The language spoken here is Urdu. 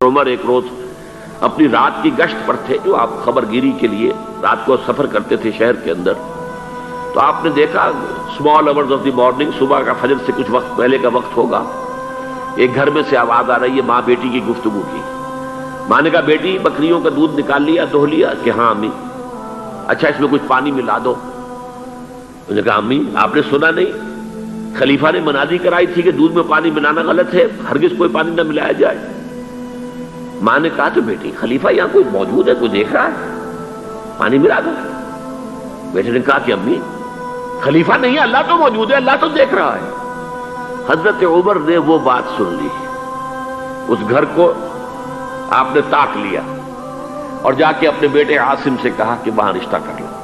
عمر ایک روز اپنی رات کی گشت پر تھے، جو آپ خبر گیری کے لیے رات کو سفر کرتے تھے شہر کے اندر، تو آپ نے دیکھا small hours of the morning, صبح کا فجر سے کچھ وقت پہلے کا وقت ہوگا، ایک گھر میں سے آواز آ رہی ہے ماں بیٹی کی گفتگو کی۔ ماں نے کہا بیٹی بکریوں کا دودھ نکال لیا، دہو لیا؟ کہ ہاں امی۔ اچھا اس میں کچھ پانی ملا دو۔ انہوں نے کہا امی آپ نے سنا نہیں خلیفہ نے منادی کرائی تھی کہ دودھ میں پانی ملانا غلط ہے، ہرگز کوئی پانی نہ ملایا جائے۔ ماں نے کہا تو بیٹی خلیفہ یہاں کوئی موجود ہے، کوئی دیکھ رہا ہے، پانی ملا دو۔ بیٹے نے کہا کہ امی خلیفہ نہیں ہے، اللہ تو موجود ہے، اللہ تو دیکھ رہا ہے۔ حضرت عمر نے وہ بات سن لی، اس گھر کو آپ نے تاک لیا اور جا کے اپنے بیٹے عاصم سے کہا کہ وہاں رشتہ کر لو۔